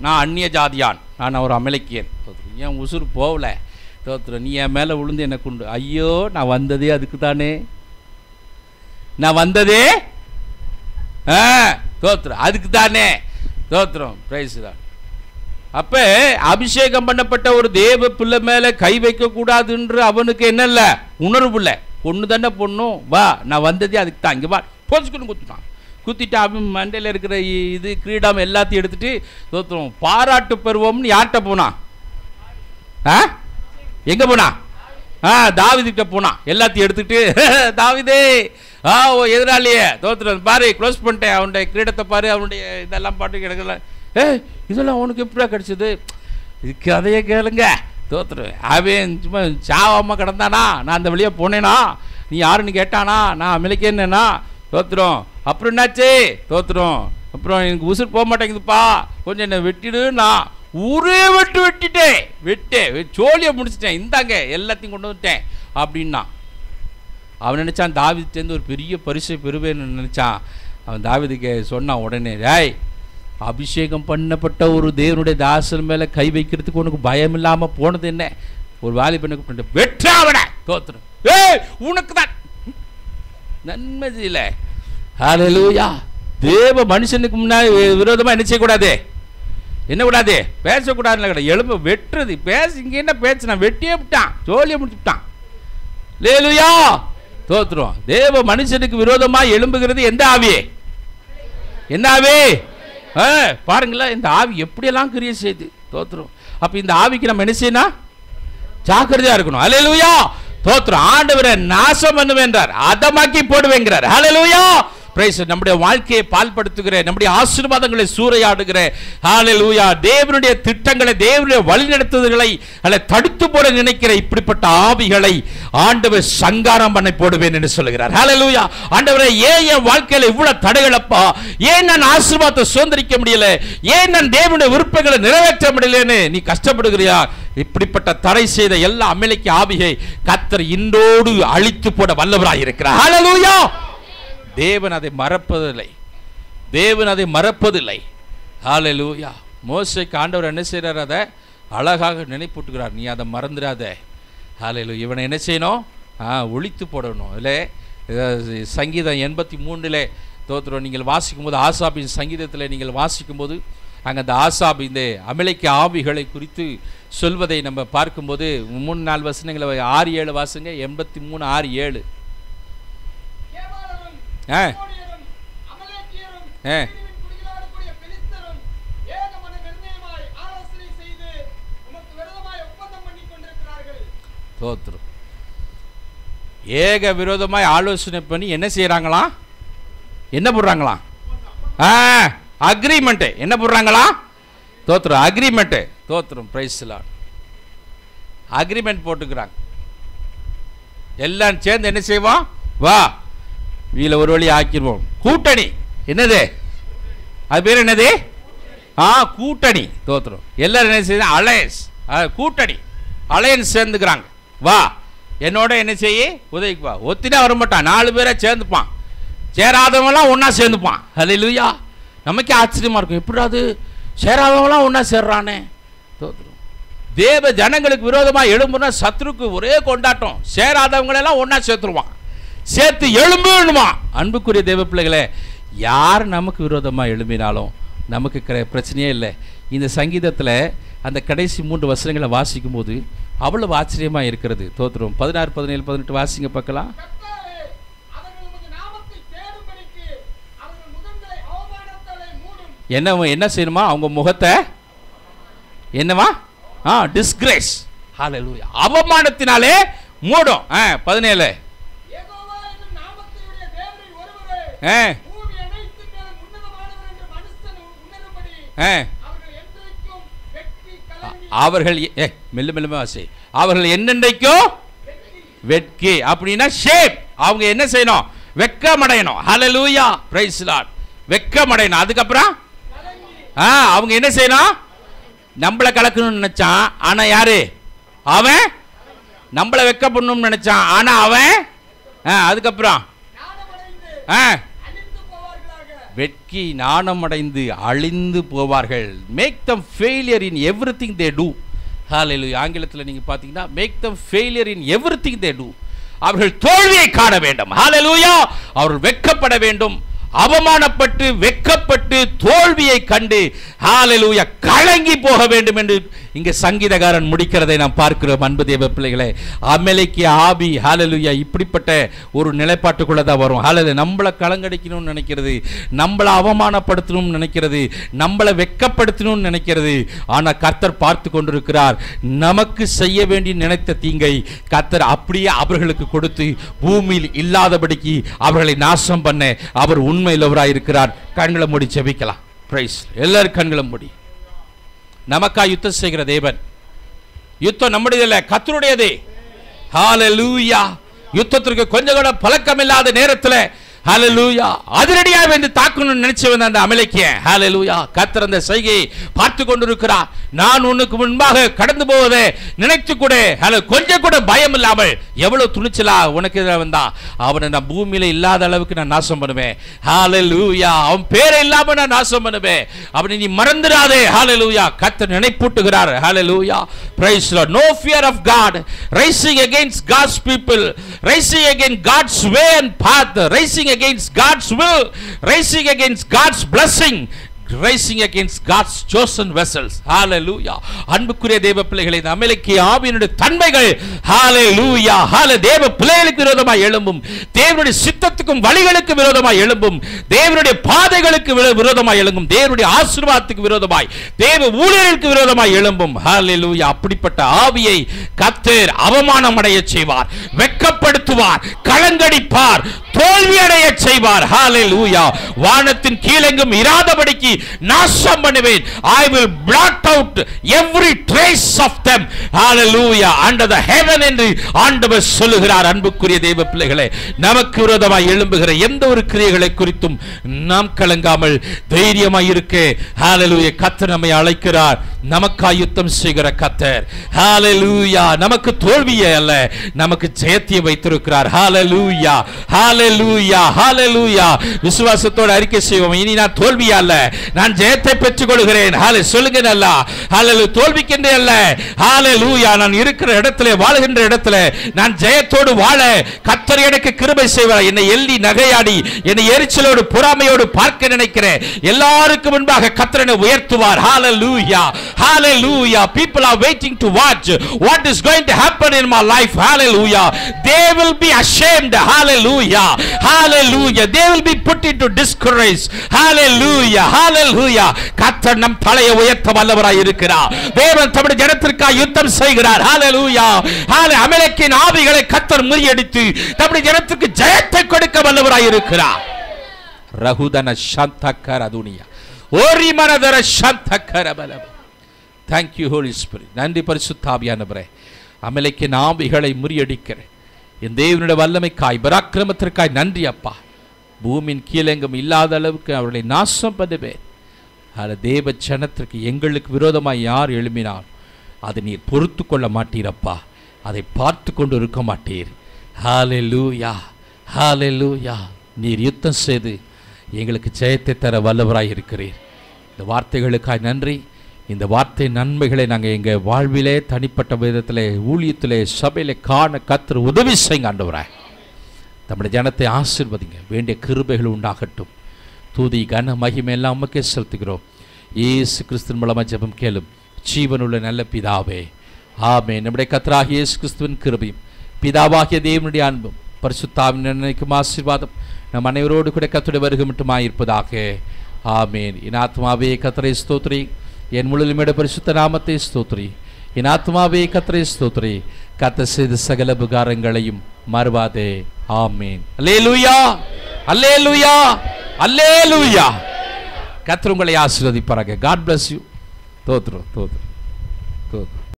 நான் அந்நிய ஜாதியான், நான் ஒரு அமலேக்கியன். என் உசுறு போகல. தோத்திரம், நீ என் மேலே விழுந்து என்னை கொண்டு. ஐயோ, நான் வந்ததே அதுக்கு தானே, நான் வந்ததே தோத்திரம் அதுக்கு தானே. தோத்திரம், பிரைஸ் தான். அப்போ அபிஷேகம் பண்ணப்பட்ட ஒரு தேவ பிள்ளை மேலே கை வைக்கக்கூடாதுன்ற அவனுக்கு என்ன இல்லை, உணர்வு இல்லை. பொண்ணு தானே பொண்ணும், வா, நான் வந்ததே அதுக்கு தான், இங்கே வா, போச்சுக்கணும் குத்துட்டான். குத்திட்டு அவன் மண்டையில் இருக்கிற இது கிரீடம் எல்லாத்தையும் எடுத்துட்டு தோத்திரம் பாராட்டு பருவம்னு யார்கிட்ட போனான்? எங்கே போனா? தாவீதுகிட்ட போனான். எல்லாத்தையும் எடுத்துட்டு, தாவீதே எதிராளியே தோத்திரம் பாரு, க்ளோஸ் பண்ணிட்டேன், அவனுடைய கிரீடத்தை பாரு, அவனுடைய இதெல்லாம் பாட்டு கிடக்கல. இதெல்லாம் அவனுக்கு எப்படியா கிடச்சிது? இதுக்கு அதையே கேளுங்க. தோத்திரம் அவன் சும்மா சாவாமல் கிடந்தானா? நான் அந்த வழியாக போனேனா? நீ யாருன்னு கேட்டானா? நான் அமலேக்கியன்னா. தோத்திரம் அப்புறம் என்னாச்சு? தோத்திரம் அப்புறம் எனக்கு உசுறு போக மாட்டேங்குதுப்பா, கொஞ்சம் என்னை வெட்டிடுன்னா ஊரே வெட்டிட்டேன், சோழியை முடிச்சிட்டேன், இந்தாங்க எல்லாத்தையும் கொண்டு வந்துட்டேன் அப்படின்னா. அவன் நினச்சான் தாவீதுலேருந்து ஒரு பெரிய பரிசை பெறுவேன்னு நினச்சான். அவன் தாவீதுக்கு சொன்னான் உடனே, டேய், அபிஷேகம் பண்ணப்பட்ட ஒரு தேவனுடைய தாசன் மேலே கை வைக்கிறதுக்கு உனக்கு பயம் இல்லாமல் போனது என்ன? ஒரு வாலிபனை கூப்பிட்டு வெற்றாவட. தோத்திரம், உனக்கு தான் நன்மை இல்லை. ஹல்லேலூயா. தேவ மனுஷனுக்கு முன்னாடி விரோதமாக என்ன செய்யக்கூடாது? என்ன கூடாது? பேசக்கூடாதுன்னு கிடையாது, எலும்பு வெட்டுறது. இங்கே என்ன பேச்சு? நான் வெட்டியே விட்டான், ஜோலியை முடிச்சுட்டான். ஹல்லேலூயா. தோத்திரம். தேவ மனுஷனுக்கு விரோதமாக எழும்புகிறது எந்த ஆவி? என்ன ஆவி? பாருங்களேன், இந்த ஆவி எப்படியெல்லாம் கிரியை செய்து. தோத்திரம். அப்போ இந்த ஆவிக்கு நம்ம என்ன செய்யணும்? ஜாக்கிரதையா இருக்கணும். ஹல்லேலூயா. தோத்திரம். ஆண்டவரை நாசம் பண்ணுவேன்றார், அதமாக்கி போடுவேங்கிறார். ஹல்லேலூயா. பிரைஸ். நம்முடைய வாழ்க்கையை பால்படுத்துகிற, நம்முடைய ஆசீர்வாதங்களை சூறையாடுகிற, ஹல்லேலூயா, தேவனுடைய திட்டங்களை, தேவனுடைய வழிநடத்துதல்களை தடுத்து போட நினைக்கிற இப்படிப்பட்ட ஆவிகளை ஆண்டவர் சங்காரம் பண்ண போடுவேன் என்று சொல்லுகிறார். ஹல்லேலூயா. ஆண்டவரே, ஏன் என் வாழ்க்கையில இவ்வளவு தடைகளப்பா? ஏன் நான் ஆசீர்வாதத்தை சுதந்திரிக்க முடியல? ஏன் நான் தேவனுடைய விருப்பங்களை நிறைவேற்ற முடியலன்னு நீ கஷ்டப்படுகிறியா? இப்படிப்பட்ட தடை செய்த எல்லா அமலேக்கிய ஆவியை கர்த்தர் இன்றோடு அழித்து போட வல்லவராய் இருக்கிறார். ஹல்லேலூயா. தேவன் அதை மறப்பதில்லை, தேவன் அதை மறப்பதில்லை. ஹல்லேலூயா. மோசேக்கு ஆண்டவர் என்ன செய்கிறார்? அதை அழகாக நினைப்பூட்டுகிறார், நீ அதை மறந்துடாத. ஹல்லேலூயா. இவனை என்ன செய்யணும்? ஒழித்து போடணும். இல்லை, சங்கீதம் 83 தோத்திரம் நீங்கள் வாசிக்கும்போது, ஆசாபின் சங்கீதத்தில் நீங்கள் வாசிக்கும்போது அங்கே அந்த ஆசாப் இந்த அமலேக்கிய ஆவிகளை குறித்து சொல்வதை நம்ம பார்க்கும்போது 3-4 வசனங்களை 6-7 வாசுங்க. 83:6-7. தோத்திரம். ஏக விரோதமாய் ஆலோசனை பண்ணி என்ன செய்யறாங்களா? என்ன போடுறாங்களா? அக்ரிமெண்ட். என்ன போடுறாங்களா? தோத்திரம், அக்ரிமெண்ட். தோத்திரம், பிரைஸ் லார்ட். அக்ரிமெண்ட் போட்டுக்கிறாங்க. எல்லாம் சேர்ந்து என்ன செய்வோம்? வா, வீல ஒரு வழி ஆக்கிடுவோம். கூட்டணி. என்னது அது பேர்? என்னது? கூட்டணி. தோத்திரம். எல்லாரும் என்ன செய்ய? அலையன்ஸ். கூட்டணி, அலையன்ஸ் சேர்ந்துக்கிறாங்க. வா, என்னோட என்ன செய்ய? உதவிக்கு வா. ஒத்தினா வரமாட்டான், 4 பேரை சேர்ந்துப்பான். சேராதவங்களாம் ஒன்றா சேர்ந்துப்பான். ஹல்லேலூயா. நமக்கே ஆச்சரியமா இருக்கும், எப்படியாவது சேராதவங்களாம் ஒன்றா சேர்றானே. தோத்திரம். தேவ ஜனங்களுக்கு விரோதமாக எழும்புனா சத்ருக்கு ஒரே கொண்டாட்டம், சேராதவங்களெல்லாம் ஒன்றா சேர்த்துருவான், சேர்த்து எழும்புமா. அன்புக்குரிய தேவ பிள்ளைகளே, யார் நமக்கு விரோதமாக எழும்பினாலும் நமக்கு பிரச்சனையே இல்லை. இந்த சங்கீதத்தில் அந்த கடைசி 3 வசனங்களை வாசிக்கும் போது அவ்வளவு ஆச்சரியமாக இருக்கிறது. தோத்திரம். 16, 17, 18 வாசிங்க பார்க்கலாம். என்ன செய்யணுமா? அவங்க முகத்தை என்னவா? டிஸ்கிரேஸ். ஹல்லேலூயா. அவமானத்தினாலே மூடும். 17. அவர்கள் மெல்ல மெல்லுமே வாசி. அவர்கள் என்னென்றைக்கும் வெட்கி. அப்படின்னா ஷேம். அவங்க என்ன செய்யணும்? வெட்கமடையணும். ஹல்லேலூயா. Praise Lord. வெட்கமடையணும். அதுக்கப்புறம் அவங்க என்ன செய்யணும்? நம்மளை கலக்கணும்னு நினைச்சான், ஆனா யாரு? அவன் நம்மளை வெட்கப்படணும்னு நினைச்சான், ஆனா அவன் அதுக்கப்புறம் வெட்கி நாணமடைந்து அழிந்து போவார்கள். Make them failure in everything they do. Hallelujah. ஆங்கிலத்தில் நீங்கள் பார்த்தீங்கன்னா make them failure in everything they do. அவர்கள் தோல்வியை காண வேண்டும். ஹல்லேலூயா. அவர்கள் வெட்கப்பட வேண்டும். அவமானப்பட்டு வெட்கப்பட்டு தோல்வியை கண்டு ஹல்லேலூயா கலங்கி போக வேண்டும் என்று இங்கே சங்கீதக்காரன் முடிக்கிறதை நாம் பார்க்கிறோம். அன்பு தேவ பிள்ளைகளே, அமலேக்கிய ஆவி ஹல்லேலூயா இப்படிப்பட்ட ஒரு நிலைப்பாட்டுக்குள்ள தான் வரும். ஹல்லேலூயா. நம்மளை கலங்கடிக்கணும்னு நினைக்கிறது, நம்மளை அவமானப்படுத்தணும்னு நினைக்கிறது, நம்மளை வெட்கப்படுத்தணும்னு நினைக்கிறது. ஆனால் கர்த்தர் பார்த்து கொண்டிருக்கிறார். நமக்கு செய்ய வேண்டி நினைத்த தீங்கை கர்த்தர் அப்படியே அவர்களுக்கு கொடுத்து பூமியில் இல்லாதபடிக்கு அவர்களை நாசம் பண்ண அவர் உண்மையிலவராய் இருக்கிறார். கண்களை மூடி ஜெபிக்கலாம். பிரைஸ். எல்லாரும் கண்களை மூடி. நமக்கா யுத்தம் செய்கிற தேவன். யுத்தம் நம்முடையதல்ல, கர்த்தருடையதே. ஹல்லேலூயா. யுத்தத்திற்கு கொஞ்சம் கூட பழக்கம் இல்லாத நேரத்தில் ஹல்லேலூயா அதிரடியாக வந்து தாக்கணும்னு நினைச்சு வந்த அந்த அமலேக்கியன் ஹல்லேலூயா கர்த்தர் அந்த செய்கையை பார்த்து கொண்டிருக்கிறார். நான் உனக்கு முன்பாக கடந்து போவதை நினைத்து கூட கொஞ்சம் கூட பயம் இல்லாமல் எவ்வளவு துணிச்சலா உனக்கு வந்தா அவனை நான் பூமியில இல்லாத அளவுக்கு நான் நாசம் பண்ணுவேன். ஹல்லேலூயா. அவன் பேரை இல்லாம நான் நாசம் பண்ணுவேன். அவனை நீ மறந்துடாதே. ஹல்லேலூயா. கர்த்தர் நினைப்பூட்டுகிறார். Hallelujah. Praise the Lord. No fear of God. Rising against God's people. Rising against God's way and path. Rising against God's will, rising against God's blessing, rising against God's chosen vessels. Hallelujah. அன்புக்குரிய தேவ பிள்ளைகளே, அமலேக்கிய ஆவியினுடைய தன்மைகள் ஹalleluya ஹalleluya தேவ பிள்ளைகளுக்கு விரோதமாய் எழும்பும், தேவனுடைய சித்தத்துக்கும் வழிகளுக்கு விரோதமாய் எழும்பும், தேவனுடைய பாதைகளுக்கு விரோதமாய் எழும்பும், தேவனுடைய ஆசீர்வாதத்துக்கு விரோதமாய், தேவ ஊழியர்களுக்கு விரோதமாய் எழும்பும். ஹalleluya. அப்படிப்பட்ட ஆவியை கர்த்தர் அவமானம் அடைய செய்வார், வெட்கப்படுத்துவார், கலங்கடிப்பார், தோல்வி அடைய செய்வார். ஹalleluya. வானத்தின் கீழெங்கும் இராதபடிக்கு நாசம் பண்ணுவேன். I will blot out every trace of them. Hallelujah. Under the heaven என்று ஆண்டவர் சொல்லுகிறார். அன்புக்குரிய தேவ பிள்ளைகளே, நமக்கு விரோதமாய் எழும்புகிற எந்த ஒரு கிரியைகளை குறித்தும் நாம் கலங்காமல் தைரியமாய் இருக்க ஹalleluya கர்த்தர் நம்மை அழைக்கிறார். நமக்காய் யுத்தம் செய்கிற கர்த்தர். ஹalleluya. நமக்கு தோல்வியே அல்ல, நமக்கு ஜெயத்தை வைத்திருக்கிறார். ஹalleluya ஹalleluya ஹalleluya. விசுவாசத்தோடு அறிக்கை செய்வோம். இனி நான் தோல்வி அல்ல, நான் ஜெயத்தை பெற்றுக் கொள்கிறேன். சொல்லுங்க நல்லா. ஹalleluya. தோல்விக்கின்றே அல்ல. ஹalleluya. நான் இருக்கிற இடத்திலே, வாழ்கின்ற இடத்திலே நான் ஜெயத்தோடு வாழ கர்த்தர் எனக்கு கிருபை செய்வார். என்னை எள்ளி நகையாடி என்னை எரிச்சலோடு பொறாமையோடு பார்க்க நினைக்கிற எல்லாருக்கும் முன்பாக கர்த்தர் என்னை உயர்த்துவார். ஹalleluya hallelujah. People are waiting to watch what is going to happen in my life. Hallelujah. They will be ashamed. Hallelujah hallelujah. They will be put into disgrace. Hallelujah hallelujah. கர்த்தர் நம் தலையை உயர்த்த வல்லவராய் இருக்கிறார். தேவன் தம்முடைய ஜனத்திற்காக யுத்தம் செய்கிறார். ஹalleluya ஹalleluya. அமலேக்கின் ஆவிகளை கர்த்தர் முறியடித்து தம்முடைய ஜனத்துக்கு ஜெயத்தை கொடுக்க வல்லவராய் இருக்கிறார். ரகுதன சந்தக்கர துனியா ஓரி மனதர சந்தக்கர பலம். Thank you Holy Spirit. நன்றி பரிசுத்த ஆவியானவரே. அமலேக்கின் ஆவிகளை முறியடிக்கிற என் தேவனுடைய வல்லமைக்காய் பராக்கிரமத்திற்காய் நன்றி அப்பா. பூமியின் கீழெங்கும் இல்லாத அளவுக்கு அவர்களை நாசம் பண்ணுவேன். தேவ ஜனத்திற்கு எங்களுக்கு விரோதமாய் யார் எழுப்பினார் அதை நீர் பொறுத்து கொள்ள மாட்டீரப்பா. அதை பார்த்து கொண்டு இருக்க மாட்டீர். ஹalleluya ஹalleluya. நீர் யுத்தம் செய்து எங்களுக்கு ஜெயத்தை தர வல்லவராய் இருக்கிறீர். இந்த வார்த்தைகளுக்காய் நன்றி. இந்த வார்த்தை நன்மைகளை நாங்கள் எங்கள் வாழ்விலே, தனிப்பட்ட விதத்திலே, ஊழியத்திலே, சபையிலே காண கர்த்தர் உதவி செய்யுங்க ஆண்டவராய். நம்முடைய ஜனத்தை ஆசீர்வதிங்க. வேண்டிய கிருபைகள் உண்டாகட்டும். தூதி கன மகிமை எல்லாம் உமக்கே செலுத்துகிறோம். இயேசு கிறிஸ்துவின் மூலமாக ஜெபம் கேளும் ஜீவனுள்ள நல்ல பிதாவே, ஆமென். நம்முடைய கர்த்தராகிய இயேசு கிறிஸ்துவின் கிருபையும் பிதாவாகிய தேவனுடைய அன்பும் பரிசுத்தாவின் நினைக்கும் ஆசீர்வாதம் நம் அனைவரோடு கூட கர்த்தருடைய வருகை மட்டுமாய் இருப்பதாக. ஆமென். என் ஆத்மாவே கர்த்தரை ஸ்தோத்திரி, என் முழுமையோட பரிசுத்த நாமத்தை ஸ்தோத்திரி. என் ஆத்மாவே கர்த்தரை ஸ்தோத்திரி, கர்த்தர் செய்த சகல உபகாரங்களையும் மறவாதே. ஆமென். அல்லேலூயா அல்லேலூயா அல்லேலூயா. கர்த்தர் உங்களை ஆசீர்வதிப்பாராக. God bless you. தோத்ரம் தோத்ரம்.